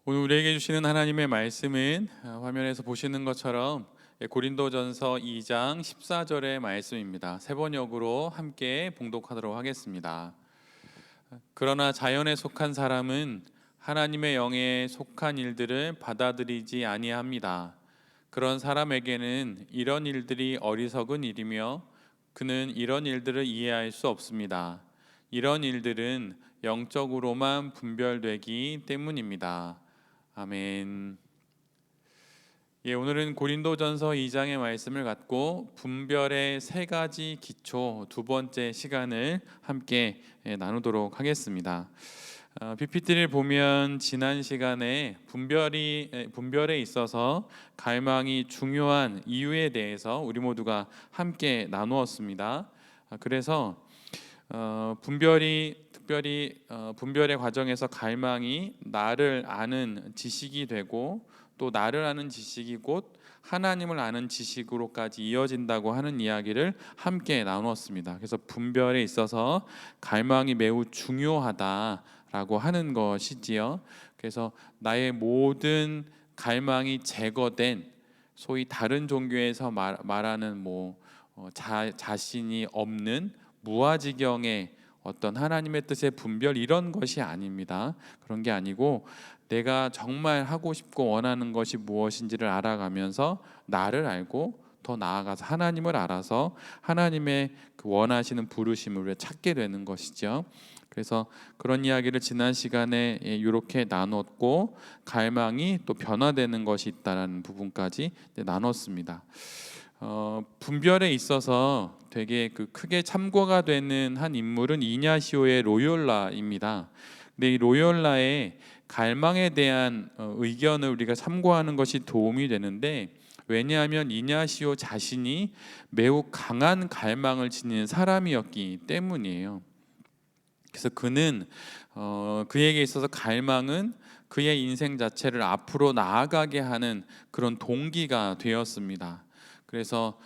오늘 우리에게 주시는 하나님의 말씀은 화면에서 보시는 것처럼 고린도전서 2장 14절의 말씀입니다. 세 번역으로 함께 봉독하도록 하겠습니다. 그러나 자연에 속한 사람은 하나님의 영에 속한 일들을 받아들이지 아니합니다. 그런 사람에게는 이런 일들이 어리석은 일이며 그는 이런 일들을 이해할 수 없습니다. 이런 일들은 영적으로만 분별되기 때문입니다. 아멘. 오늘은 고린도전서 2장의 말씀을 갖고 분별의 세 가지 기초 두 번째 시간을 함께 나누도록 하겠습니다. PPT를 보면 지난 시간에 분별에 있어서 갈망이 중요한 이유에 대해서 우리 모두가 함께 나누었습니다. 그래서 특별히 분별의 과정에서 갈망이 나를 아는 지식이 되고 또 나를 아는 지식이 곧 하나님을 아는 지식으로까지 이어진다고 하는 이야기를 함께 나누었습니다. 그래서 분별에 있어서 갈망이 매우 중요하다라고 하는 것이지요. 그래서 나의 모든 갈망이 제거된 소위 다른 종교에서 말하는 자신이 없는 무아지경의 어떤 하나님의 뜻의 분별 이런 것이 아닙니다. 그런 게 아니고 내가 정말 하고 싶고 원하는 것이 무엇인지를 알아가면서 나를 알고 더 나아가서 하나님을 알아서 하나님의 그 원하시는 부르심을 찾게 되는 것이죠. 그래서 그런 이야기를 지난 시간에 이렇게 나눴고 갈망이 또 변화되는 것이 있다는 부분까지 나눴습니다. 분별에 있어서 되게 크게 참고가 되는 한 인물은 이냐시오의 로욜라입니다. 근데 이 로욜라의 갈망에 대한 의견을 우리가 참고하는 것이 도움이 되는데, 왜냐하면 이냐시오 자신이 매우 강한 갈망을 지닌 사람이었기 때문이에요. 그래서 그는 그에게 있어서 갈망은 그의 인생 자체를 앞으로 나아가게 하는 그런 동기가 되었습니다. 그래서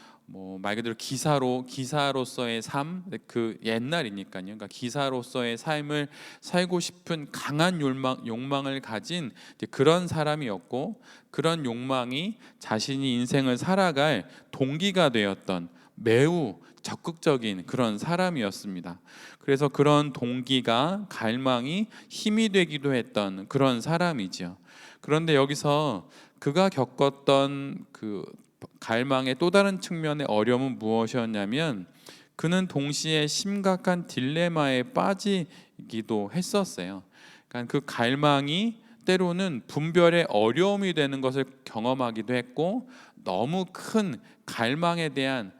말 그대로 기사로서의 삶, 그 옛날이니까요. 그러니까 기사로서의 삶을 살고 싶은 강한 욕망을 가진 그런 사람이었고, 그런 욕망이 자신이 인생을 살아갈 동기가 되었던 매우 적극적인 그런 사람이었습니다. 그래서 그런 동기가 갈망이 힘이 되기도 했던 그런 사람이죠. 그런데 여기서 그가 겪었던 그 갈망의 또 다른 측면의 어려움은 무엇이었냐면, 그는 동시에 심각한 딜레마에 빠지기도 했었어요. 그러니까 그 갈망이 때로는 분별의 어려움이 되는 것을 경험하기도 했고, 너무 큰 갈망에 대한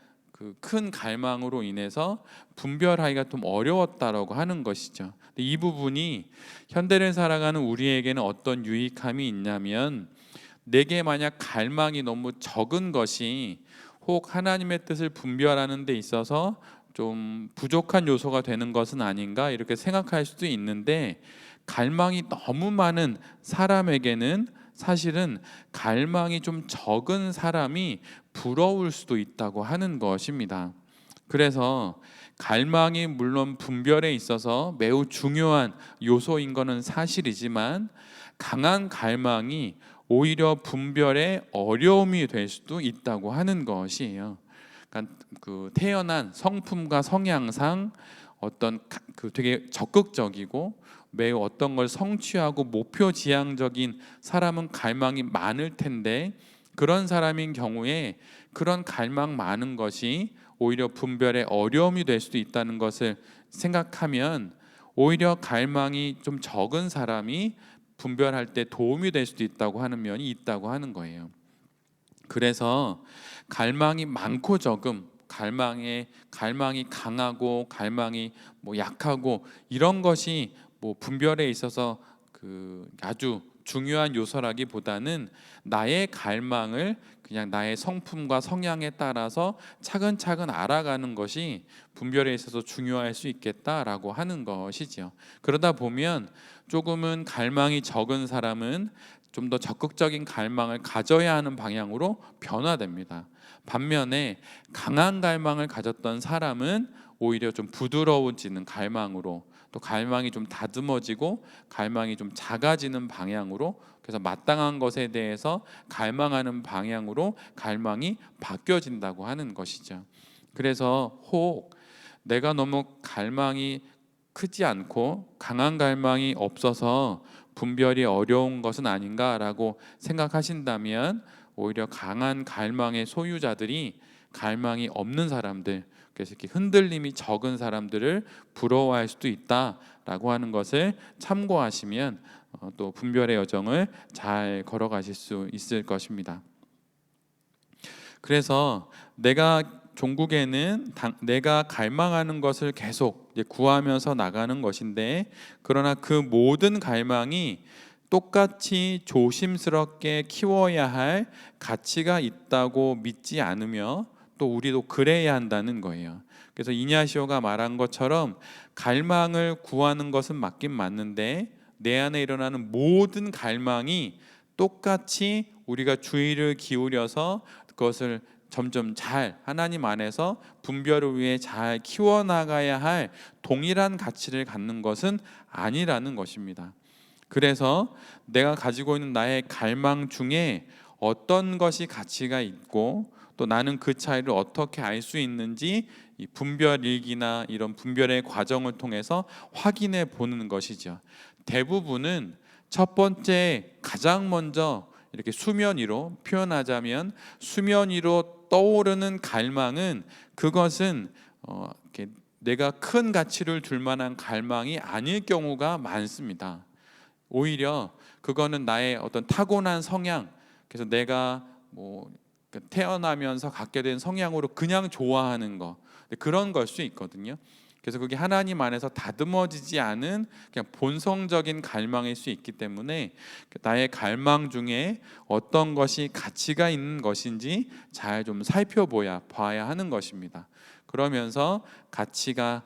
큰 갈망으로 인해서 분별하기가 좀 어려웠다라고 하는 것이죠. 이 부분이 현대를 살아가는 우리에게는 어떤 유익함이 있냐면, 내게 만약 갈망이 너무 적은 것이 혹 하나님의 뜻을 분별하는 데 있어서 좀 부족한 요소가 되는 것은 아닌가 이렇게 생각할 수도 있는데, 갈망이 너무 많은 사람에게는 사실은 갈망이 좀 적은 사람이 부러울 수도 있다고 하는 것입니다. 그래서 갈망이 물론 분별에 있어서 매우 중요한 요소인 것은 사실이지만, 강한 갈망이 오히려 분별의 어려움이 될 수도 있다고 하는 것이에요. 그러니까 태어난 성품과 성향상 어떤 되게 적극적이고 매우 어떤 걸 성취하고 목표 지향적인 사람은 갈망이 많을 텐데, 그런 사람인 경우에 그런 갈망 많은 것이 오히려 분별의 어려움이 될 수도 있다는 것을 생각하면, 오히려 갈망이 좀 적은 사람이 분별할 때 도움이 될 수도 있다고 하는 면이 있다고 하는 거예요. 그래서 갈망이 많고 적음, 갈망이 강하고 갈망이 약하고 이런 것이 분별에 있어서 아주 중요한 요소라기보다는 나의 갈망을 그냥 나의 성품과 성향에 따라서 차근차근 알아가는 것이 분별에 있어서 중요할 수 있겠다라고 하는 것이지요. 그러다 보면 조금은 갈망이 적은 사람은 좀 더 적극적인 갈망을 가져야 하는 방향으로 변화됩니다. 반면에 강한 갈망을 가졌던 사람은 오히려 좀 부드러워지는 갈망으로 또 갈망이 좀 다듬어지고 갈망이 좀 작아지는 방향으로, 그래서 마땅한 것에 대해서 갈망하는 방향으로 갈망이 바뀌어진다고 하는 것이죠. 그래서 혹 내가 너무 갈망이 크지 않고 강한 갈망이 없어서 분별이 어려운 것은 아닌가라고 생각하신다면, 오히려 강한 갈망의 소유자들이 갈망이 없는 사람들, 그래서 이렇게 흔들림이 적은 사람들을 부러워할 수도 있다라고 하는 것을 참고하시면 또 분별의 여정을 잘 걸어가실 수 있을 것입니다. 그래서 내가 종국에는 내가 갈망하는 것을 계속 구하면서 나가는 것인데, 그러나 그 모든 갈망이 똑같이 조심스럽게 키워야 할 가치가 있다고 믿지 않으며 또 우리도 그래야 한다는 거예요. 그래서 이냐시오가 말한 것처럼 갈망을 구하는 것은 맞긴 맞는데, 내 안에 일어나는 모든 갈망이 똑같이 우리가 주의를 기울여서 그것을 점점 잘 하나님 안에서 분별을 위해 잘 키워나가야 할 동일한 가치를 갖는 것은 아니라는 것입니다. 그래서 내가 가지고 있는 나의 갈망 중에 어떤 것이 가치가 있고 또 나는 그 차이를 어떻게 알 수 있는지 이 분별 일기나 이런 분별의 과정을 통해서 확인해 보는 것이죠. 대부분은 첫 번째, 가장 먼저 이렇게 수면 위로 표현하자면 수면 위로 떠오르는 갈망은, 그것은 이렇게 내가 큰 가치를 둘 만한 갈망이 아닐 경우가 많습니다. 오히려 그거는 나의 어떤 타고난 성향, 그래서 내가 태어나면서 갖게 된 성향으로 그냥 좋아하는 거, 그런 걸 수 있거든요. 그래서 그게 하나님 안에서 다듬어지지 않은 그냥 본성적인 갈망일 수 있기 때문에 나의 갈망 중에 어떤 것이 가치가 있는 것인지 잘 좀 살펴봐야 하는 것입니다. 그러면서 가치가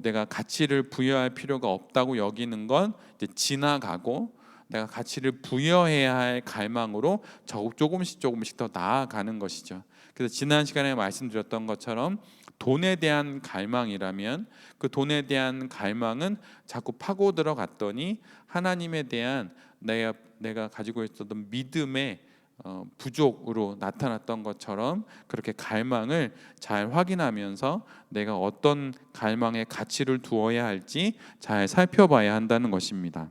내가 가치를 부여할 필요가 없다고 여기는 건 이제 지나가고, 내가 가치를 부여해야 할 갈망으로 조금씩 더 나아가는 것이죠. 그래서 지난 시간에 말씀드렸던 것처럼 돈에 대한 갈망이라면 그 돈에 대한 갈망은 자꾸 파고 들어갔더니 하나님에 대한 내가 가지고 있었던 믿음의 부족으로 나타났던 것처럼, 그렇게 갈망을 잘 확인하면서 내가 어떤 갈망에 가치를 두어야 할지 잘 살펴봐야 한다는 것입니다.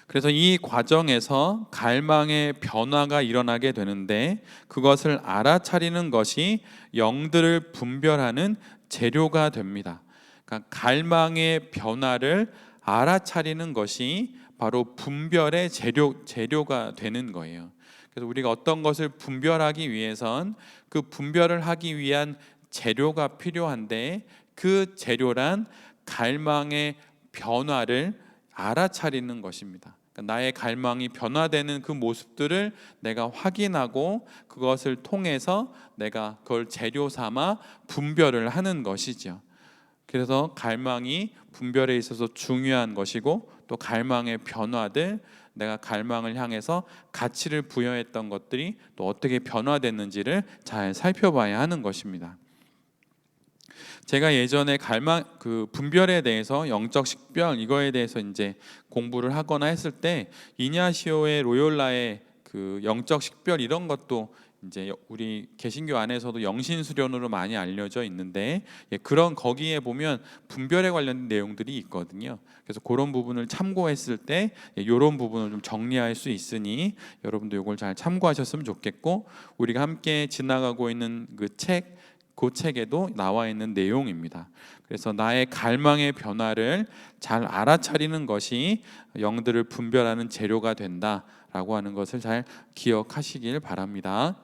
그래서 이 과정에서 갈망의 변화가 일어나게 되는데, 그것을 알아차리는 것이 영들을 분별하는 재료가 됩니다. 그러니까 갈망의 변화를 알아차리는 것이 바로 분별의 재료가 되는 거예요. 그래서 우리가 어떤 것을 분별하기 위해선 그 분별을 하기 위한 재료가 필요한데, 그 재료란 갈망의 변화를 알아차리는 것입니다. 그러니까 나의 갈망이 변화되는 그 모습들을 내가 확인하고 그것을 통해서 내가 그걸 재료 삼아 분별을 하는 것이죠. 그래서 갈망이 분별에 있어서 중요한 것이고, 또 갈망의 변화들, 내가 갈망을 향해서 가치를 부여했던 것들이 또 어떻게 변화됐는지를 잘 살펴봐야 하는 것입니다. 제가 예전에 분별에 대해서, 영적 식별 이거에 대해서 이제 공부를 하거나 했을 때 이냐시오의 로욜라의 그 영적 식별 이런 것도 이제 우리 개신교 안에서도 영신수련으로 많이 알려져 있는데, 그런 거기에 보면 분별에 관련된 내용들이 있거든요. 그래서 그런 부분을 참고했을 때 이런 부분을 좀 정리할 수 있으니 여러분도 이걸 잘 참고하셨으면 좋겠고, 우리가 함께 지나가고 있는 그 책에도 나와 있는 내용입니다. 그래서 나의 갈망의 변화를 잘 알아차리는 것이 영들을 분별하는 재료가 된다라고 하는 것을 잘 기억하시길 바랍니다.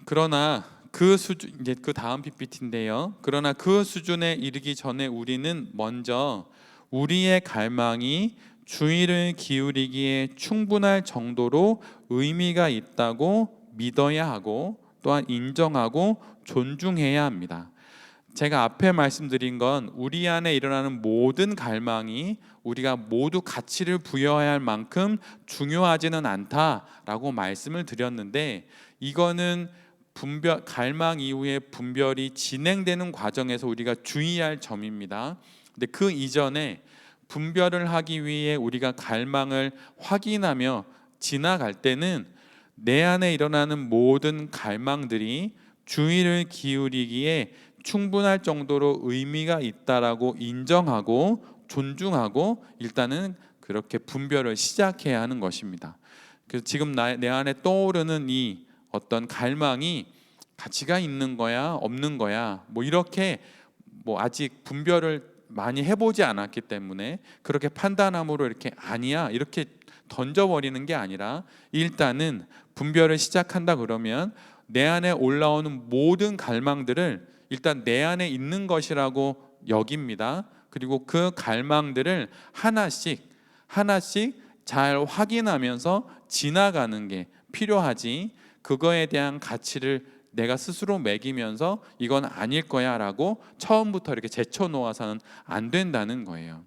그러나 그 수준, 이제 그 다음 PPT인데요. 그러나 그 수준에 이르기 전에 우리는 먼저 우리의 갈망이 주의를 기울이기에 충분할 정도로 의미가 있다고 믿어야 하고, 또한 인정하고 존중해야 합니다. 제가 앞에 말씀드린 건 우리 안에 일어나는 모든 갈망이 우리가 모두 가치를 부여해야 할 만큼 중요하지는 않다라고 말씀을 드렸는데, 이거는 갈망 이후에 분별이 진행되는 과정에서 우리가 주의할 점입니다. 근데 그 이전에 분별을 하기 위해 우리가 갈망을 확인하며 지나갈 때는 내 안에 일어나는 모든 갈망들이 주의를 기울이기에 충분할 정도로 의미가 있다라고 인정하고 존중하고 일단은 그렇게 분별을 시작해야 하는 것입니다. 그래서 지금 내 안에 떠오르는 이 어떤 갈망이 가치가 있는 거야, 없는 거야, 뭐 이렇게 아직 분별을 많이 해보지 않았기 때문에 그렇게 판단함으로 이렇게 아니야 이렇게 던져버리는 게 아니라 일단은 분별을 시작한다 그러면 내 안에 올라오는 모든 갈망들을 일단 내 안에 있는 것이라고 여깁니다. 그리고 그 갈망들을 하나씩 잘 확인하면서 지나가는 게 필요하지, 그거에 대한 가치를 내가 스스로 매기면서 이건 아닐 거야 라고 처음부터 이렇게 제쳐놓아서는 안 된다는 거예요.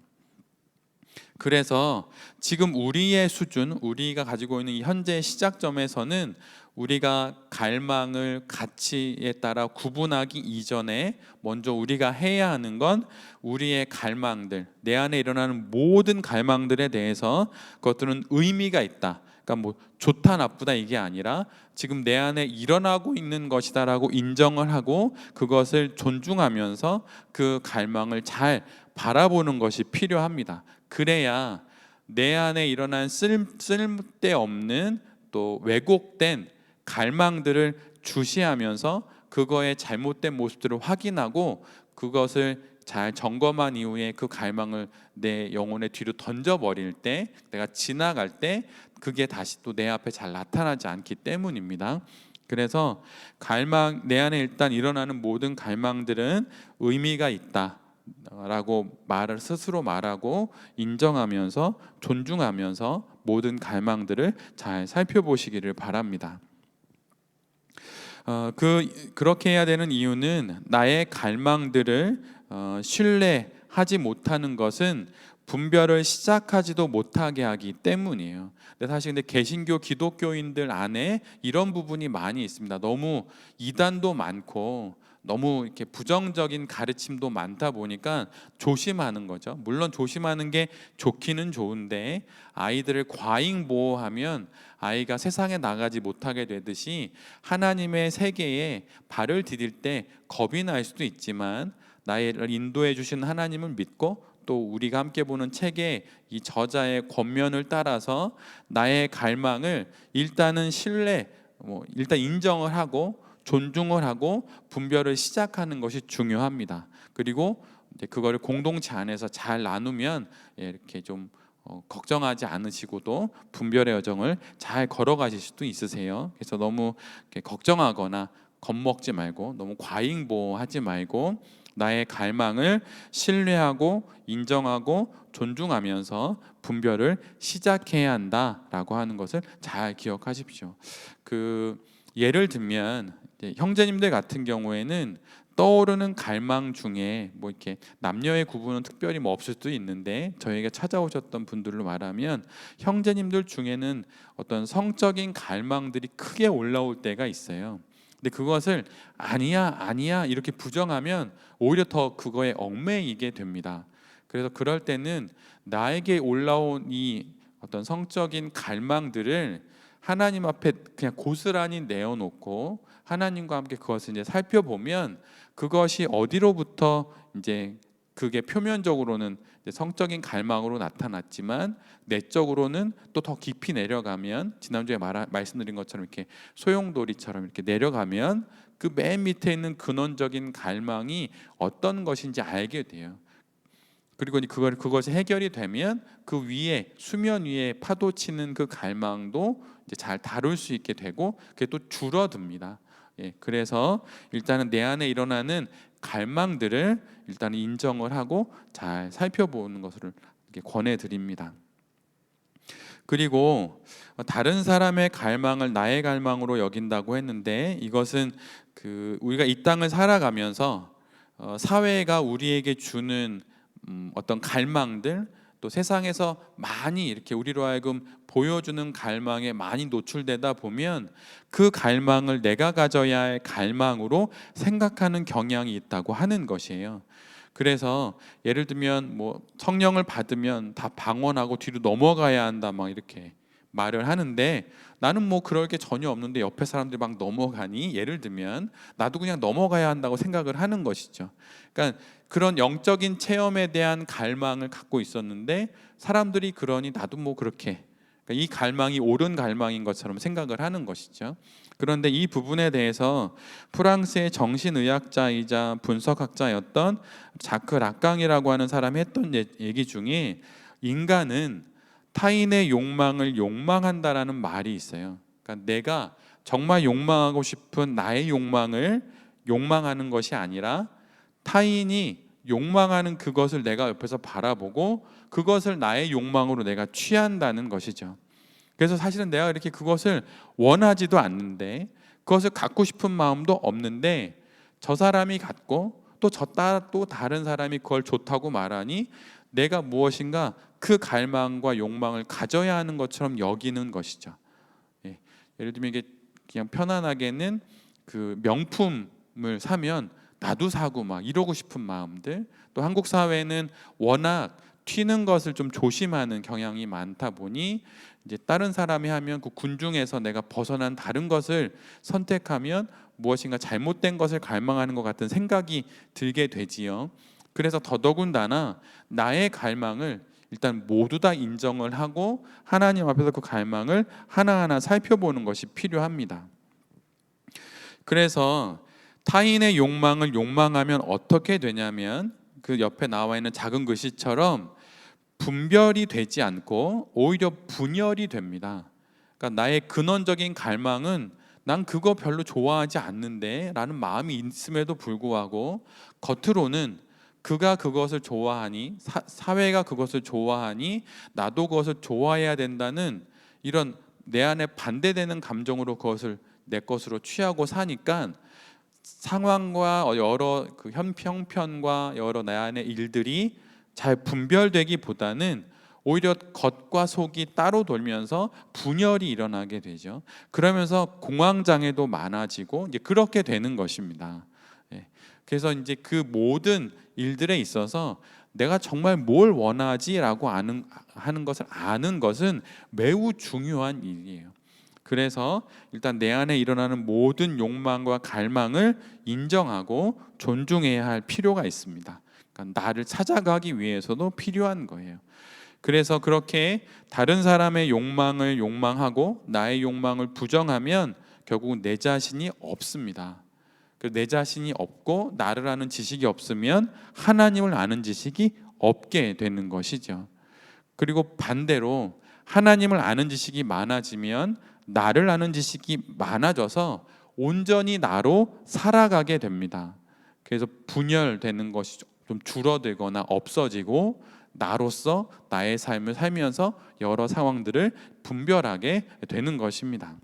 그래서 지금 우리의 수준, 우리가 가지고 있는 이 현재 시작점에서는 우리가 갈망을 가치에 따라 구분하기 이전에 먼저 우리가 해야 하는 건 우리의 갈망들, 내 안에 일어나는 모든 갈망들에 대해서 그것들은 의미가 있다. 그러니까 좋다 나쁘다 이게 아니라 지금 내 안에 일어나고 있는 것이다라고 인정을 하고 그것을 존중하면서 그 갈망을 잘 바라보는 것이 필요합니다. 그래야 내 안에 일어난 쓸데없는 또 왜곡된 갈망들을 주시하면서 그거의 잘못된 모습들을 확인하고 그것을 잘 점검한 이후에 그 갈망을 내 영혼의 뒤로 던져버릴 때, 내가 지나갈 때 그게 다시 또 내 앞에 잘 나타나지 않기 때문입니다. 그래서 내 안에 일단 일어나는 모든 갈망들은 의미가 있다 라고 스스로 말하고 인정하면서 존중하면서 모든 갈망들을 잘 살펴보시기를 바랍니다. 그렇게 해야 되는 이유는 나의 갈망들을 신뢰하지 못하는 것은 분별을 시작하지도 못하게 하기 때문이에요. 근데 사실 개신교 기독교인들 안에 이런 부분이 많이 있습니다. 너무 이단도 많고 너무 이렇게 부정적인 가르침도 많다 보니까 조심하는 거죠. 물론 조심하는 게 좋기는 좋은데 아이들을 과잉 보호하면 아이가 세상에 나가지 못하게 되듯이 하나님의 세계에 발을 디딜 때 겁이 날 수도 있지만 나를 인도해 주신 하나님을 믿고 또 우리가 함께 보는 책의 이 저자의 권면을 따라서 나의 갈망을 일단은 일단 인정을 하고 존중을 하고 분별을 시작하는 것이 중요합니다. 그리고 그거를 공동체 안에서 잘 나누면 이렇게 좀 걱정하지 않으시고도 분별의 여정을 잘 걸어가실 수도 있으세요. 그래서 너무 걱정하거나 겁먹지 말고 너무 과잉 보호하지 말고 나의 갈망을 신뢰하고 인정하고 존중하면서 분별을 시작해야 한다라고 하는 것을 잘 기억하십시오. 예를 들면 형제님들 같은 경우에는 떠오르는 갈망 중에 이렇게 남녀의 구분은 특별히 없을 수도 있는데 저에게 찾아오셨던 분들로 말하면 형제님들 중에는 어떤 성적인 갈망들이 크게 올라올 때가 있어요. 근데 그것을 아니야 이렇게 부정하면 오히려 더 그거에 얽매이게 됩니다. 그래서 그럴 때는 나에게 올라온 이 어떤 성적인 갈망들을 하나님 앞에 그냥 고스란히 내어놓고 하나님과 함께 그것을 이제 살펴보면 그것이 어디로부터 이제 그게 표면적으로는 성적인 갈망으로 나타났지만 내적으로는 또 더 깊이 내려가면 지난주에 말씀드린 것처럼 이렇게 소용돌이처럼 이렇게 내려가면 그 맨 밑에 있는 근원적인 갈망이 어떤 것인지 알게 돼요. 그리고 그것이 해결이 되면 그 위에 수면 위에 파도 치는 그 갈망도 이제 잘 다룰 수 있게 되고 그게 또 줄어듭니다. 그래서 일단은 내 안에 일어나는 갈망들을 일단 인정을 하고 잘 살펴보는 것을 권해드립니다. 그리고 다른 사람의 갈망을 나의 갈망으로 여긴다고 했는데 이것은 우리가 이 땅을 살아가면서 사회가 우리에게 주는 어떤 갈망들, 또 세상에서 많이 이렇게 우리로 하여금 보여주는 갈망에 많이 노출되다 보면 그 갈망을 내가 가져야 할 갈망으로 생각하는 경향이 있다고 하는 것이에요. 그래서 예를 들면 뭐 성령을 받으면 다 방언하고 뒤로 넘어가야 한다 막 이렇게 말을 하는데, 나는 뭐 그럴 게 전혀 없는데 옆에 사람들이 막 넘어가니 예를 들면 나도 그냥 넘어가야 한다고 생각을 하는 것이죠. 그러니까 그런 영적인 체험에 대한 갈망을 갖고 있었는데 사람들이 그러니 나도 뭐 그렇게, 그러니까 이 갈망이 옳은 갈망인 것처럼 생각을 하는 것이죠. 그런데 이 부분에 대해서 프랑스의 정신의학자이자 분석학자였던 자크 락강이라고 하는 사람이 했던 얘기 중에, 인간은 타인의 욕망을 욕망한다라는 말이 있어요. 그러니까 내가 정말 욕망하고 싶은 나의 욕망을 욕망하는 것이 아니라 타인이 욕망하는 그것을 내가 옆에서 바라보고 그것을 나의 욕망으로 내가 취한다는 것이죠. 그래서 사실은 내가 이렇게 그것을 원하지도 않는데, 그것을 갖고 싶은 마음도 없는데 저 사람이 갖고 또 다른 사람이 그걸 좋다고 말하니 내가 무엇인가 그 갈망과 욕망을 가져야 하는 것처럼 여기는 것이죠. 예. 예를 들면 이게 그냥 편안하게는 그 명품을 사면 나도 사고 막 이러고 싶은 마음들, 또 한국 사회는 워낙 튀는 것을 좀 조심하는 경향이 많다 보니 이제 다른 사람이 하면 그 군중에서 내가 벗어난 다른 것을 선택하면 무엇인가 잘못된 것을 갈망하는 것 같은 생각이 들게 되지요. 그래서 더더군다나 나의 갈망을 일단 모두 다 인정을 하고 하나님 앞에서 그 갈망을 하나하나 살펴보는 것이 필요합니다. 그래서 타인의 욕망을 욕망하면 어떻게 되냐면 그 옆에 나와 있는 작은 글씨처럼 분별이 되지 않고 오히려 분열이 됩니다. 그러니까 나의 근원적인 갈망은 난 그거 별로 좋아하지 않는데 라는 마음이 있음에도 불구하고 겉으로는 그가 그것을 좋아하니 사회가 그것을 좋아하니 나도 그것을 좋아해야 된다는 이런 내 안에 반대되는 감정으로 그것을 내 것으로 취하고 사니까 상황과 여러 그 형편과 여러 내 안의 일들이 잘 분별되기보다는 오히려 겉과 속이 따로 돌면서 분열이 일어나게 되죠. 그러면서 공황장애도 많아지고 이제 그렇게 되는 것입니다. 그래서 이제 그 모든 일들에 있어서 내가 정말 뭘 원하지라고 하는 것을 아는 것은 매우 중요한 일이에요. 그래서 일단 내 안에 일어나는 모든 욕망과 갈망을 인정하고 존중해야 할 필요가 있습니다. 그러니까 나를 찾아가기 위해서도 필요한 거예요. 그래서 그렇게 다른 사람의 욕망을 욕망하고 나의 욕망을 부정하면 결국은 내 자신이 없습니다. 내 자신이 없고 나를 아는 지식이 없으면 하나님을 아는 지식이 없게 되는 것이죠. 그리고 반대로 하나님을 아는 지식이 많아지면 나를 아는 지식이 많아져서 온전히 나로 살아가게 됩니다. 그래서 분열되는 것이 좀 줄어들거나 없어지고 나로서 나의 삶을 살면서 여러 상황들을 분별하게 되는 것입니다.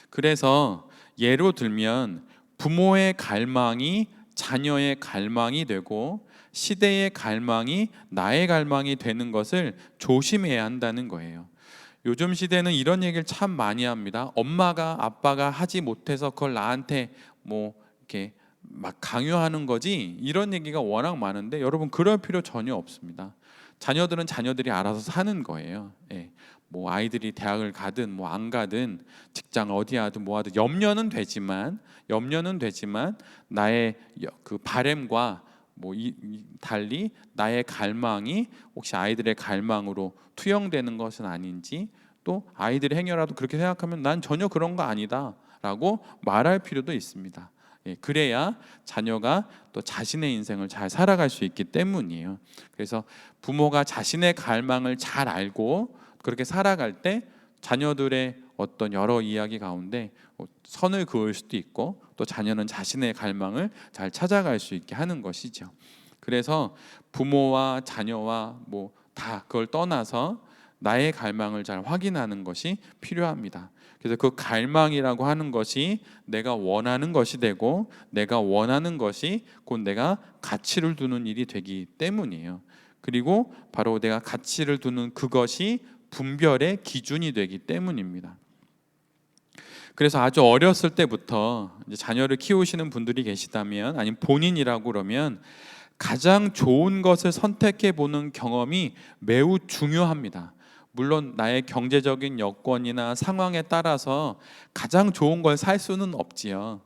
그래서 예로 들면 부모의 갈망이 자녀의 갈망이 되고 시대의 갈망이 나의 갈망이 되는 것을 조심해야 한다는 거예요. 요즘 시대는 이런 얘기를 참 많이 합니다. 엄마가 아빠가 하지 못해서 그걸 나한테 뭐 이렇게 막 강요하는 거지, 이런 얘기가 워낙 많은데 여러분 그럴 필요 전혀 없습니다. 자녀들은 자녀들이 알아서 사는 거예요. 뭐 아이들이 대학을 가든 뭐 안 가든 직장 어디 하든 뭐 하든 염려는 되지만 나의 그 바램과 뭐 달리 나의 갈망이 혹시 아이들의 갈망으로 투영되는 것은 아닌지, 또 아이들의 행여라도 그렇게 생각하면 난 전혀 그런 거 아니다라고 말할 필요도 있습니다. 그래야 자녀가 또 자신의 인생을 잘 살아갈 수 있기 때문이에요. 그래서 부모가 자신의 갈망을 잘 알고 그렇게 살아갈 때 자녀들의 어떤 여러 이야기 가운데 선을 그을 수도 있고 또 자녀는 자신의 갈망을 잘 찾아갈 수 있게 하는 것이죠. 그래서 부모와 자녀와 뭐 다 그걸 떠나서 나의 갈망을 잘 확인하는 것이 필요합니다. 그래서 그 갈망이라고 하는 것이 내가 원하는 것이 되고 내가 원하는 것이 곧 내가 가치를 두는 일이 되기 때문이에요. 그리고 바로 내가 가치를 두는 그것이 분별의 기준이 되기 때문입니다. 그래서 아주 어렸을 때부터 이제 자녀를 키우시는 분들이 계시다면, 아니면 본인이라고 그러면 가장 좋은 것을 선택해 보는 경험이 매우 중요합니다. 물론 나의 경제적인 여건이나 상황에 따라서 가장 좋은 걸 살 수는 없지요.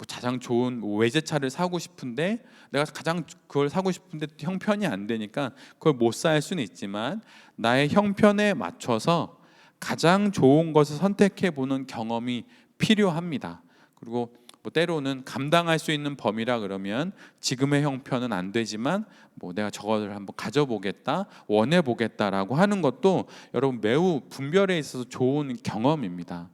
가장 좋은 외제차를 사고 싶은데 내가 가장 그걸 사고 싶은데 형편이 안 되니까 그걸 못 살 수는 있지만, 나의 형편에 맞춰서 가장 좋은 것을 선택해 보는 경험이 필요합니다. 그리고 때로는 감당할 수 있는 범위라 그러면 지금의 형편은 안 되지만 내가 저거를 한번 가져보겠다, 원해보겠다라고 하는 것도 여러분 매우 분별에 있어서 좋은 경험입니다.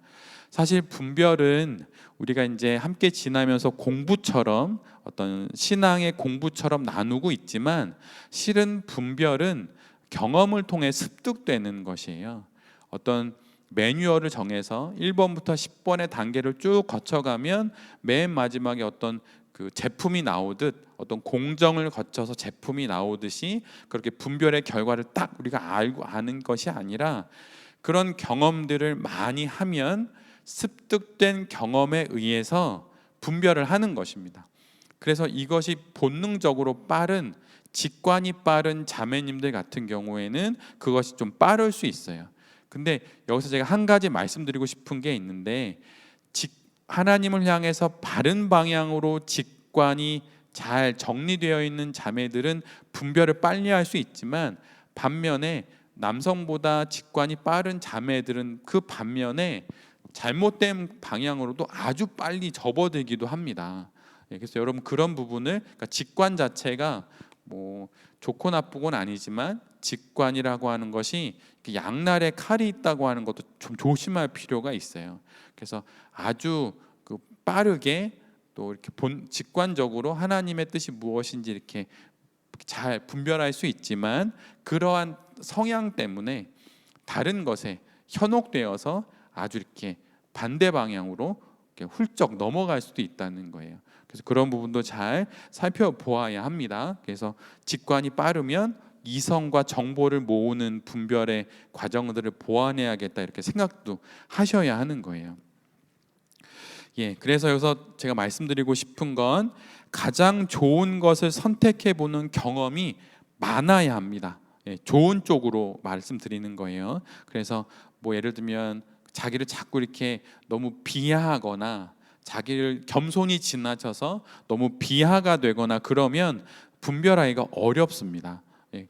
사실 분별은 우리가 이제 함께 지나면서 공부처럼, 어떤 신앙의 공부처럼 나누고 있지만, 실은 분별은 경험을 통해 습득되는 것이에요. 어떤 매뉴얼을 정해서 1번부터 10번의 단계를 쭉 거쳐가면 맨 마지막에 어떤 그 제품이 나오듯, 어떤 공정을 거쳐서 제품이 나오듯이 그렇게 분별의 결과를 딱 우리가 알고 아는 것이 아니라, 그런 경험들을 많이 하면 습득된 경험에 의해서 분별을 하는 것입니다. 그래서 이것이 본능적으로 빠른, 직관이 빠른 자매님들 같은 경우에는 그것이 좀 빠를 수 있어요. 근데 여기서 제가 한 가지 말씀드리고 싶은 게 있는데, 하나님을 향해서 바른 방향으로 직관이 잘 정리되어 있는 자매들은 분별을 빨리 할 수 있지만, 반면에 남성보다 직관이 빠른 자매들은 그 반면에 잘못된 방향으로도 아주 빨리 접어들기도 합니다. 그래서 여러분 그런 부분을, 그러니까 직관 자체가 좋고 나쁘고는 아니지만, 직관이라고 하는 것이 양날의 칼이 있다고 하는 것도 좀 조심할 필요가 있어요. 그래서 아주 빠르게 또 이렇게 직관적으로 하나님의 뜻이 무엇인지 이렇게 잘 분별할 수 있지만, 그러한 성향 때문에 다른 것에 현혹되어서 아주 이렇게 반대 방향으로 이렇게 훌쩍 넘어갈 수도 있다는 거예요. 그래서 그런 부분도 잘 살펴보아야 합니다. 그래서 직관이 빠르면 이성과 정보를 모으는 분별의 과정들을 보완해야겠다, 이렇게 생각도 하셔야 하는 거예요. 그래서 여기서 제가 말씀드리고 싶은 건, 가장 좋은 것을 선택해 보는 경험이 많아야 합니다. 좋은 쪽으로 말씀드리는 거예요. 그래서 예를 들면 자기를 자꾸 이렇게 너무 비하하거나, 자기를 겸손이 지나쳐서 너무 비하가 되거나 그러면 분별하기가 어렵습니다.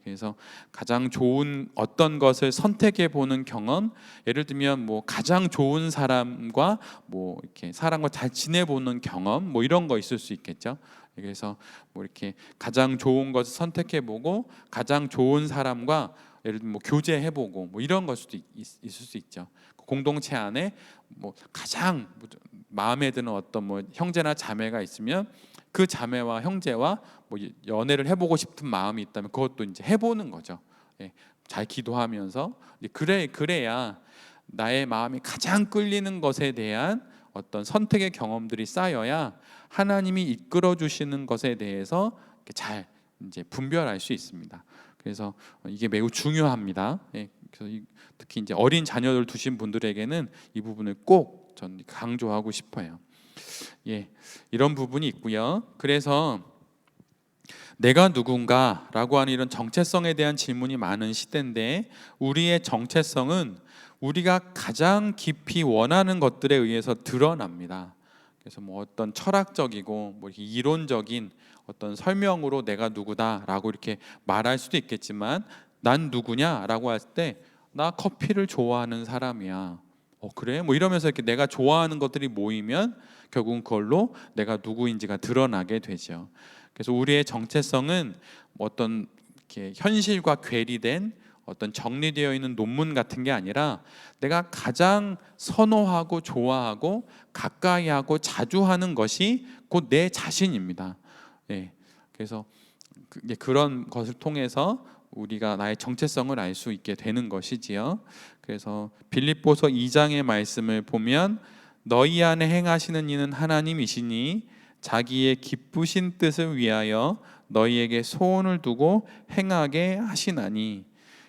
그래서 가장 좋은 어떤 것을 선택해 보는 경험, 예를 들면 가장 좋은 사람과 이렇게 사람과 잘 지내보는 경험, 이런 거 있을 수 있겠죠. 그래서 이렇게 가장 좋은 것을 선택해 보고 가장 좋은 사람과 예를 들면 교제해보고 이런 걸 수도 있을 수 있죠. 공동체 안에 가장 마음에 드는 어떤 형제나 자매가 있으면 그 자매와 형제와 연애를 해보고 싶은 마음이 있다면 그것도 이제 해보는 거죠. 잘 기도하면서 그래야 나의 마음이 가장 끌리는 것에 대한 어떤 선택의 경험들이 쌓여야 하나님이 이끌어 주시는 것에 대해서 잘 이제 분별할 수 있습니다. 그래서 이게 매우 중요합니다. 그래서 특히 이제 어린 자녀를 두신 분들에게는 이 부분을 꼭 전 강조하고 싶어요. 이런 부분이 있고요. 그래서 내가 누군가라고 하는 이런 정체성에 대한 질문이 많은 시대인데, 우리의 정체성은 우리가 가장 깊이 원하는 것들에 의해서 드러납니다. 그래서 어떤 철학적이고 이렇게 이론적인 어떤 설명으로 내가 누구다라고 이렇게 말할 수도 있겠지만, 난 누구냐라고 할 때 나 커피를 좋아하는 사람이야. 그래? 이러면서 이렇게 내가 좋아하는 것들이 모이면 결국은 그걸로 내가 누구인지가 드러나게 되죠. 그래서 우리의 정체성은 어떤 이렇게 현실과 괴리된 어떤 정리되어 있는 논문 같은 게 아니라, 내가 가장 선호하고 좋아하고 가까이하고 자주 하는 것이 곧 내 자신입니다. 그래서 그런 것을 통해서 우리가 나의 정체성을 알 수 있게 되는 것이지요. 그래서 빌립보서 2장의 말씀을 보면, 너희 안에 행하시는 이는 하나님이시니 자기의 기쁘신 뜻을 위하여 너희에게 소원을 두고 행하게 하시나니.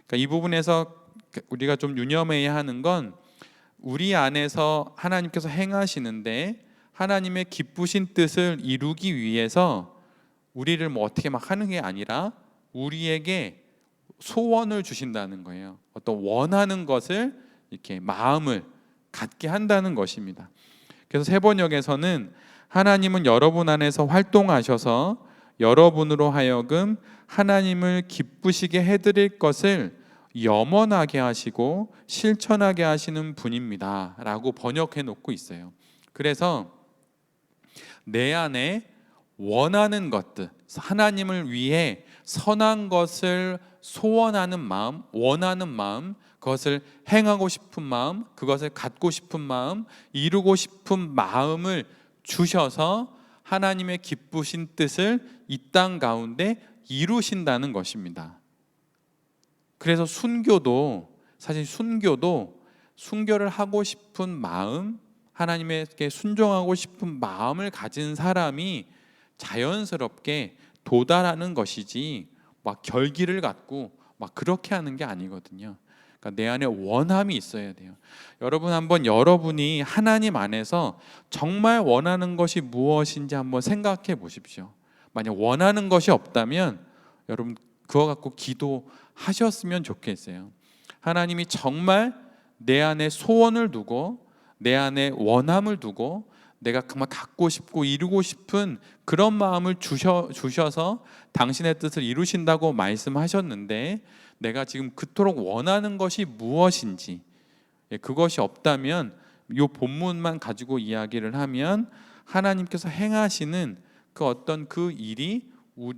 그러니까 이 부분에서 우리가 좀 유념해야 하는 건 우리 안에서 하나님께서 행하시는데 하나님의 기쁘신 뜻을 이루기 위해서 우리를 뭐 어떻게 막 하는 게 아니라 우리에게 소원을 주신다는 거예요. 어떤 원하는 것을 이렇게 마음을 갖게 한다는 것입니다. 그래서 세 번역에서는 하나님은 여러분 안에서 활동하셔서 여러분으로 하여금 하나님을 기쁘시게 해드릴 것을 염원하게 하시고 실천하게 하시는 분입니다 라고 번역해 놓고 있어요. 그래서 내 안에 원하는 것들, 하나님을 위해 선한 것을 소원하는 마음, 원하는 마음, 그것을 행하고 싶은 마음, 그것을 갖고 싶은 마음, 이루고 싶은 마음을 주셔서 하나님의 기쁘신 뜻을 이 땅 가운데 이루신다는 것입니다. 그래서 사실 순교를 하고 싶은 마음, 하나님에게 순종하고 싶은 마음을 가진 사람이 자연스럽게 도달하는 것이지 막 결기를 갖고 막 그렇게 하는 게 아니거든요. 그러니까 내 안에 원함이 있어야 돼요. 여러분 한번 여러분이 하나님 안에서 정말 원하는 것이 무엇인지 한번 생각해 보십시오. 만약 원하는 것이 없다면 여러분 그거 갖고 기도하셨으면 좋겠어요. 하나님이 정말 내 안에 소원을 두고 내 안에 원함을 두고 내가 정말 갖고 싶고 이루고 싶은 그런 마음을 주셔서 당신의 뜻을 이루신다고 말씀하셨는데 내가 지금 그토록 원하는 것이 무엇인지, 그것이 없다면 이 본문만 가지고 이야기를 하면 하나님께서 행하시는 그 어떤 그 일이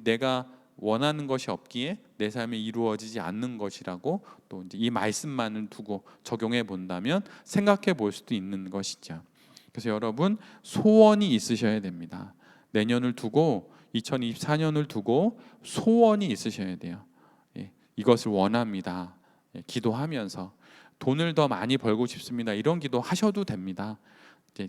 내가 원하는 것이 없기에 내 삶에 이루어지지 않는 것이라고 또 이제 이 말씀만을 두고 적용해 본다면 생각해 볼 수도 있는 것이죠. 그래서 여러분 소원이 있으셔야 됩니다. 내년을 두고 2024년을 두고 소원이 있으셔야 돼요. 이것을 원합니다. 기도하면서 돈을 더 많이 벌고 싶습니다. 이런 기도 하셔도 됩니다.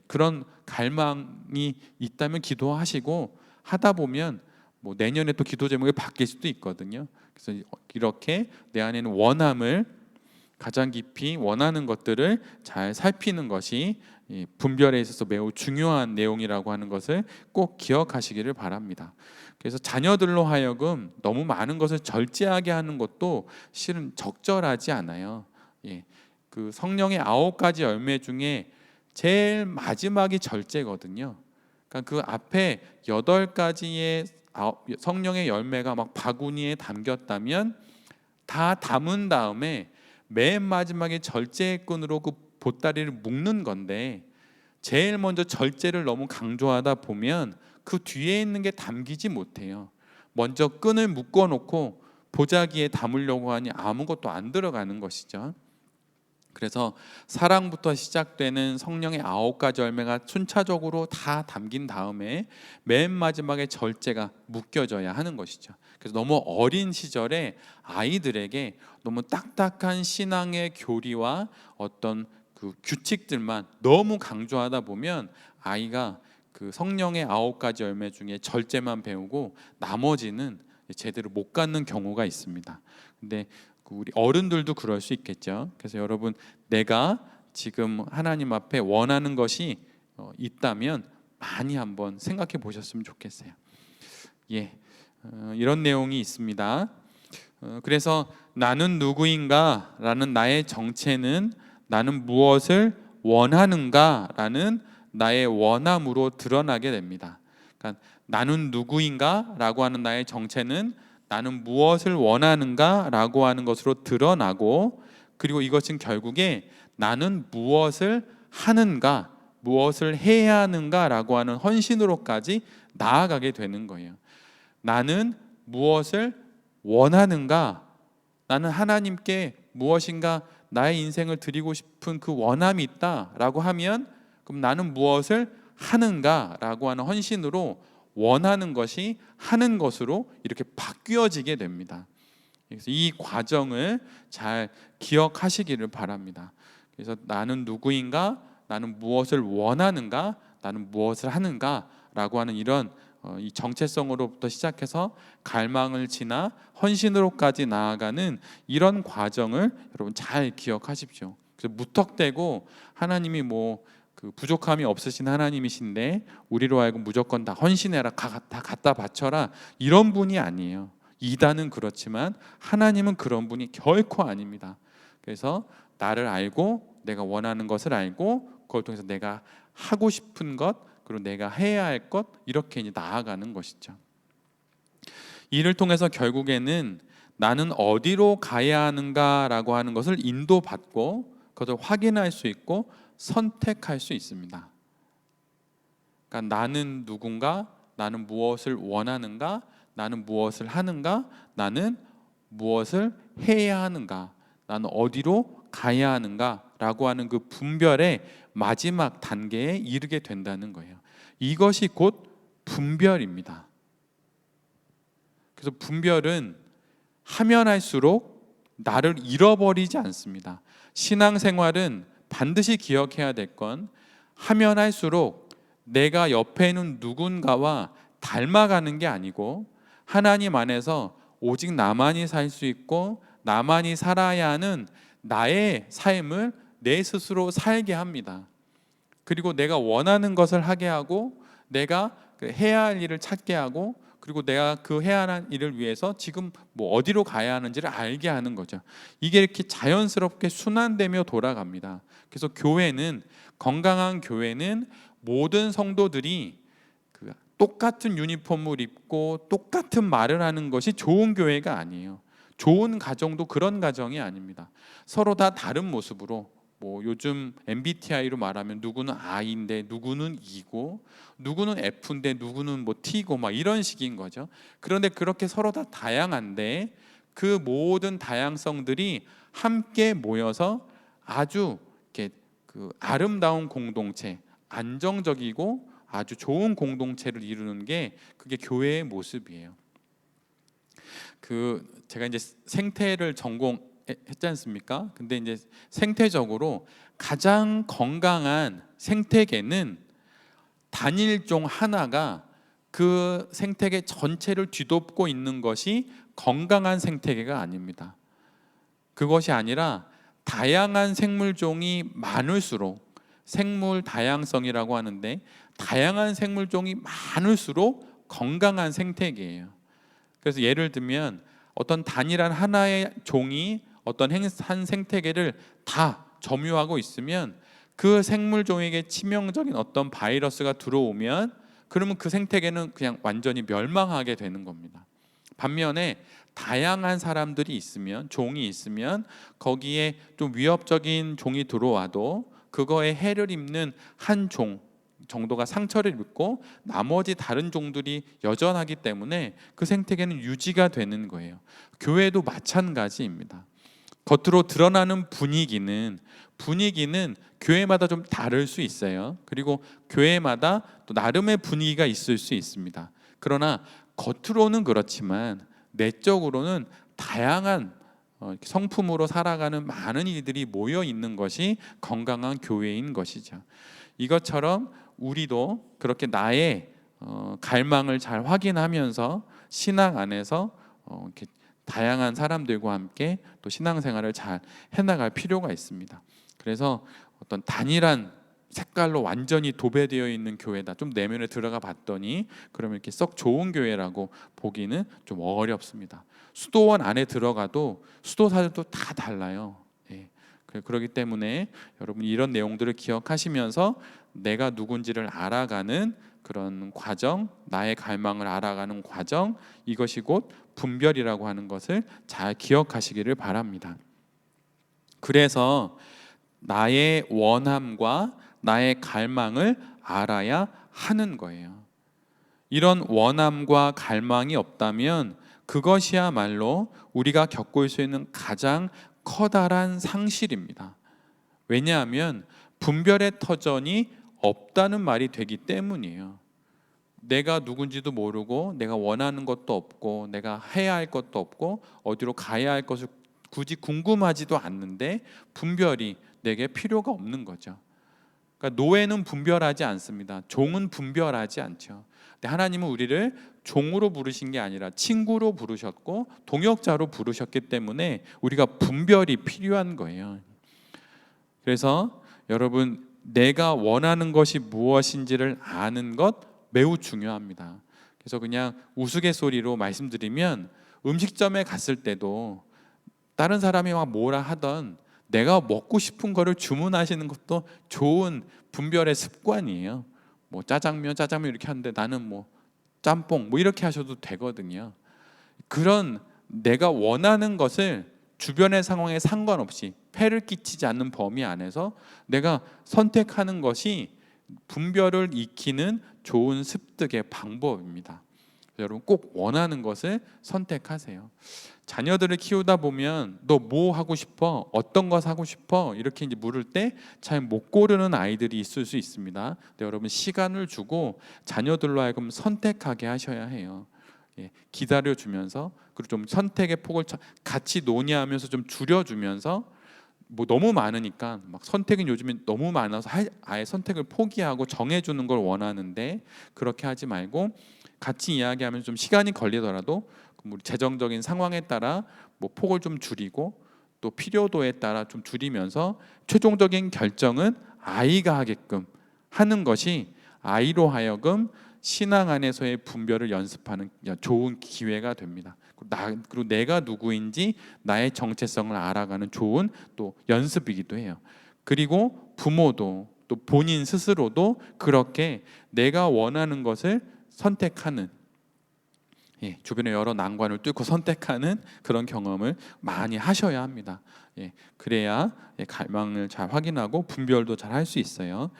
그런 갈망이 있다면 기도하시고 하다 보면 뭐 내년에 또 기도 제목이 바뀔 수도 있거든요. 그래서 이렇게 내 안에는 원함을 가장 깊이 원하는 것들을 잘 살피는 것이 분별에 있어서 매우 중요한 내용이라고 하는 것을 꼭 기억하시기를 바랍니다. 그래서 자녀들로 하여금 너무 많은 것을 절제하게 하는 것도 실은 적절하지 않아요. 그 성령의 9가지 열매 중에 제일 마지막이 절제거든요. 그러니까 그 앞에 8가지의 성령의 열매가 막 바구니에 담겼다면 다 담은 다음에 맨 마지막에 절제의 끈으로 그 보따리를 묶는 건데 제일 먼저 절제를 너무 강조하다 보면 그 뒤에 있는 게 담기지 못해요. 먼저 끈을 묶어 놓고 보자기에 담으려고 하니 아무것도 안 들어가는 것이죠. 그래서 사랑부터 시작되는 성령의 9가지 열매가 순차적으로 다 담긴 다음에 맨 마지막에 절제가 묶여져야 하는 것이죠. 그래서 너무 어린 시절에 아이들에게 너무 딱딱한 신앙의 교리와 어떤 그 규칙들만 너무 강조하다 보면 아이가 그 성령의 9가지 열매 중에 절제만 배우고 나머지는 제대로 못 갖는 경우가 있습니다. 근데 우리 어른들도 그럴 수 있겠죠. 그래서 여러분 내가 지금 하나님 앞에 원하는 것이 있다면 많이 한번 생각해 보셨으면 좋겠어요. 이런 내용이 있습니다. 그래서 나는 누구인가 라는 나의 정체는 나는 무엇을 원하는가 라는 나의 원함으로 드러나게 됩니다. 그러니까 나는 누구인가 라고 하는 나의 정체는 나는 무엇을 원하는가 라고 하는 것으로 드러나고, 그리고 이것은 결국에 나는 무엇을 하는가, 무엇을 해야 하는가 라고 하는 헌신으로까지 나아가게 되는 거예요. 나는 무엇을 원하는가, 나는 하나님께 무엇인가 나의 인생을 드리고 싶은 그 원함이 있다라고 하면 그럼 나는 무엇을 하는가 라고 하는 헌신으로 원하는 것이 하는 것으로 이렇게 바뀌어지게 됩니다. 그래서 이 과정을 잘 기억하시기를 바랍니다. 그래서 나는 누구인가, 나는 무엇을 원하는가, 나는 무엇을 하는가 라고 하는 이런 이 정체성으로부터 시작해서 갈망을 지나 헌신으로까지 나아가는 이런 과정을 여러분 잘 기억하십시오. 그래서 무턱대고 하나님이 그 부족함이 없으신 하나님이신데 우리로 하여금 무조건 다 헌신해라, 다 갖다 바쳐라, 이런 분이 아니에요. 이단은 그렇지만 하나님은 그런 분이 결코 아닙니다. 그래서 나를 알고 내가 원하는 것을 알고 그걸 통해서 내가 하고 싶은 것, 그리고 내가 해야 할 것, 이렇게 이제 나아가는 것이죠. 이를 통해서 결국에는 나는 어디로 가야 하는가라고 하는 것을 인도받고 그것을 확인할 수 있고 선택할 수 있습니다. 그러니까 나는 누군가, 나는 무엇을 원하는가, 나는 무엇을 하는가, 나는 무엇을 해야 하는가, 나는 어디로 가야 하는가라고 하는 그 분별의 마지막 단계에 이르게 된다는 거예요. 이것이 곧 분별입니다. 그래서 분별은 하면 할수록 나를 잃어버리지 않습니다. 신앙생활은 반드시 기억해야 될 건 하면 할수록 내가 옆에 있는 누군가와 닮아가는 게 아니고 하나님 안에서 오직 나만이 살 수 있고 나만이 살아야 하는 나의 삶을 내 스스로 살게 합니다. 그리고 내가 원하는 것을 하게 하고 내가 해야 할 일을 찾게 하고 그리고 내가 그 해야 하는 일을 위해서 지금 어디로 가야 하는지를 알게 하는 거죠. 이게 이렇게 자연스럽게 순환되며 돌아갑니다. 그래서 교회는, 건강한 교회는 모든 성도들이 그 똑같은 유니폼을 입고 똑같은 말을 하는 것이 좋은 교회가 아니에요. 좋은 가정도 그런 가정이 아닙니다. 서로 다 다른 모습으로, 요즘 MBTI로 말하면 누구는 I인데 누구는 E고 누구는 F인데 누구는 T고 이런 식인 거죠. 그런데 그렇게 서로 다 다양한데 그 모든 다양성들이 함께 모여서 아주 이렇게 그 아름다운 공동체, 안정적이고 아주 좋은 공동체를 이루는 게 그게 교회의 모습이에요. 제가 이제 생태를 전공했지 않습니까? 근데 이제 생태적으로 가장 건강한 생태계는 단일종 하나가 그 생태계 전체를 뒤덮고 있는 것이 건강한 생태계가 아닙니다. 그것이 아니라 다양한 생물종이 많을수록, 생물 다양성이라고 하는데 다양한 생물종이 많을수록 건강한 생태계예요. 그래서 예를 들면 어떤 단일한 하나의 종이 어떤 한 생태계를 다 점유하고 있으면 그 생물종에게 치명적인 어떤 바이러스가 들어오면 그러면 그 생태계는 그냥 완전히 멸망하게 되는 겁니다. 반면에 다양한 사람들이 있으면, 종이 있으면 거기에 좀 위협적인 종이 들어와도 그거에 해를 입는 한 종 정도가 상처를 입고 나머지 다른 종들이 여전하기 때문에 그 생태계는 유지가 되는 거예요. 교회도 마찬가지입니다. 겉으로 드러나는 분위기는 교회마다 좀 다를 수 있어요. 그리고 교회마다 또 나름의 분위기가 있을 수 있습니다. 그러나 겉으로는 그렇지만 내적으로는 다양한 성품으로 살아가는 많은 이들이 모여 있는 것이 건강한 교회인 것이죠. 이것처럼 우리도 그렇게 나의 갈망을 잘 확인하면서 신앙 안에서 이렇게 다양한 사람들과 함께 또 신앙생활을 잘 해나갈 필요가 있습니다. 그래서 어떤 단일한 색깔로 완전히 도배되어 있는 교회다, 좀 내면에 들어가 봤더니 그러면 이렇게 썩 좋은 교회라고 보기는 좀 어렵습니다. 수도원 안에 들어가도 수도사들도 다 달라요. 그렇기 때문에 여러분 이런 내용들을 기억하시면서 내가 누군지를 알아가는 그런 과정, 나의 갈망을 알아가는 과정, 이것이 곧 분별이라고 하는 것을 잘 기억하시기를 바랍니다. 그래서 나의 원함과 나의 갈망을 알아야 하는 거예요. 이런 원함과 갈망이 없다면 그것이야말로 우리가 겪을 수 있는 가장 커다란 상실입니다. 왜냐하면 분별의 터전이 없다는 말이 되기 때문이에요. 내가 누군지도 모르고 내가 원하는 것도 없고 내가 해야 할 것도 없고 어디로 가야 할 것을 굳이 궁금하지도 않는데 분별이 내게 필요가 없는 거죠. 그러니까 노예는 분별하지 않습니다. 종은 분별하지 않죠. 근데 하나님은 우리를 종으로 부르신 게 아니라 친구로 부르셨고 동역자로 부르셨기 때문에 우리가 분별이 필요한 거예요. 그래서 여러분, 내가 원하는 것이 무엇인지를 아는 것 매우 중요합니다. 그래서 그냥 우스갯소리로 말씀드리면, 음식점에 갔을 때도 다른 사람이 막 뭐라 하던 내가 먹고 싶은 거를 주문하시는 것도 좋은 분별의 습관이에요. 뭐 짜장면 이렇게 하는데 나는 뭐 짬뽕 뭐 이렇게 하셔도 되거든요. 그런 내가 원하는 것을 주변의 상황에 상관없이 폐를 끼치지 않는 범위 안에서 내가 선택하는 것이 분별을 익히는 좋은 습득의 방법입니다. 여러분, 꼭 원하는 것을 선택하세요. 자녀들을 키우다 보면 너 뭐 하고 싶어? 어떤 것 하고 싶어? 이렇게 이제 물을 때 잘 못 고르는 아이들이 있을 수 있습니다. 근데 여러분, 시간을 주고 자녀들로 하여금 선택하게 하셔야 해요. 기다려주면서, 그리고 좀 선택의 폭을 같이 논의하면서 좀 줄여주면서, 뭐 너무 많으니까 막 선택은 요즘에 너무 많아서 아예 선택을 포기하고 정해주는 걸 원하는데, 그렇게 하지 말고 같이 이야기하면 좀 시간이 걸리더라도 우리 재정적인 상황에 따라 뭐 폭을 좀 줄이고 또 필요도에 따라 좀 줄이면서 최종적인 결정은 아이가 하게끔 하는 것이 아이로 하여금 신앙 안에서의 분별을 연습하는 좋은 기회가 됩니다. 그리고 내가 누구인지 나의 정체성을 알아가는 좋은 또 연습이기도 해요. 그리고 부모도 또 본인 스스로도 그렇게 내가 원하는 것을 선택하는, 주변의 여러 난관을 뚫고 선택하는 그런 경험을 많이 하셔야 합니다. 그래야 갈망을 잘 확인하고 분별도 잘 할 수 있어요.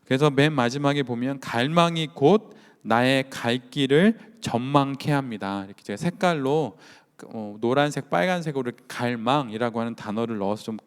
그래서 맨 마지막에 보면 갈망이 곧 나의 갈 길을 전망케 합니다. 이렇게 제가 색깔로 노란색, 빨간색으로 갈망이라고 하는 단어를 넣어서 좀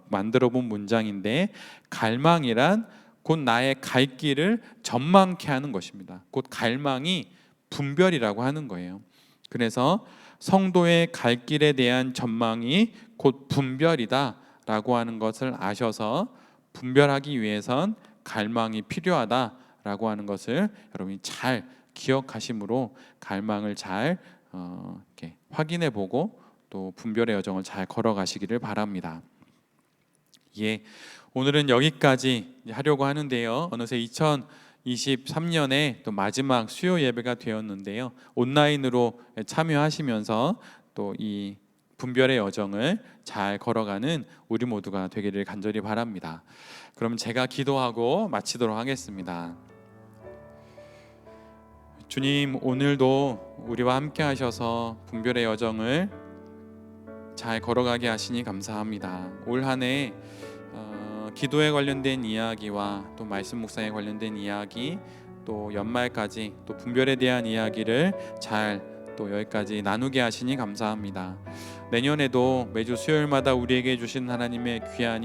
만들어 본 문장인데, 갈망이란 곧 나의 갈 길을 전망케 하는 것입니다. 곧 갈망이 분별이라고 하는 거예요. 그래서 성도의 갈 길에 대한 전망이 곧 분별이다라고 하는 것을 아셔서 분별하기 위해선 갈망이 필요하다라고 하는 것을 여러분이 잘 기억하심으로 갈망을 잘 이렇게 확인해보고 또 분별의 여정을 잘 걸어가시기를 바랍니다. 오늘은 여기까지 하려고 하는데요. 어느새 2023년에 또 마지막 수요 예배가 되었는데요. 온라인으로 참여하시면서 또 이 분별의 여정을 잘 걸어가는 우리 모두가 되기를 간절히 바랍니다. 그럼 제가 기도하고 마치도록 하겠습니다. 주님, 오늘도 우리와 함께 하셔서 분별의 여정을 잘 걸어가게 하시니 감사합니다. 올 한 해 기도에 관련된 이야기와 또 말씀 묵상에 관련된 이야기, 또 연말까지 또 분별에 대한 이야기를 잘 또 여기까지 나누게 하시니 감사합니다. 내년에도 매주 수요일마다 우리에게 주신 하나님의 귀한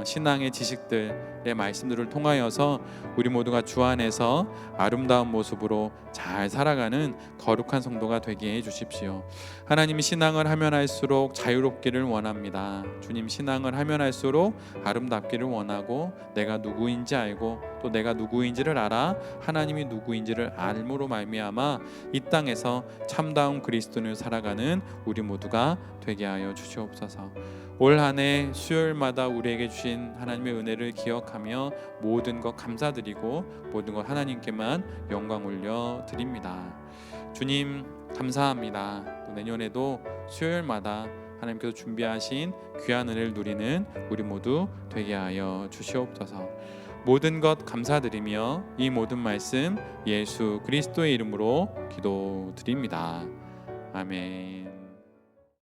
신앙의 지식들의 말씀들을 통하여서 우리 모두가 주 안에서 아름다운 모습으로 잘 살아가는 거룩한 성도가 되게 해주십시오. 하나님, 신앙을 하면 할수록 자유롭기를 원합니다. 주님, 신앙을 하면 할수록 아름답기를 원하고 내가 누구인지 알고 또 내가 누구인지를 알아 하나님이 누구인지를 알므로 말미암아 이 땅에서 참다운 그리스도인을 살아가는 우리 모두가 되게 하여 주시옵소서. 올 한 해 수요일마다 우리에게 주신 하나님의 은혜를 기억하며 모든 것 감사드리고 모든 것 하나님께만 영광 올려 드립니다. 주님, 감사합니다. 또 내년에도 수요일마다 하나님께서 준비하신 귀한 은혜를 누리는 우리 모두 되게 하여 주시옵소서. 모든 것 감사드리며 이 모든 말씀 예수 그리스도의 이름으로 기도드립니다. 아멘.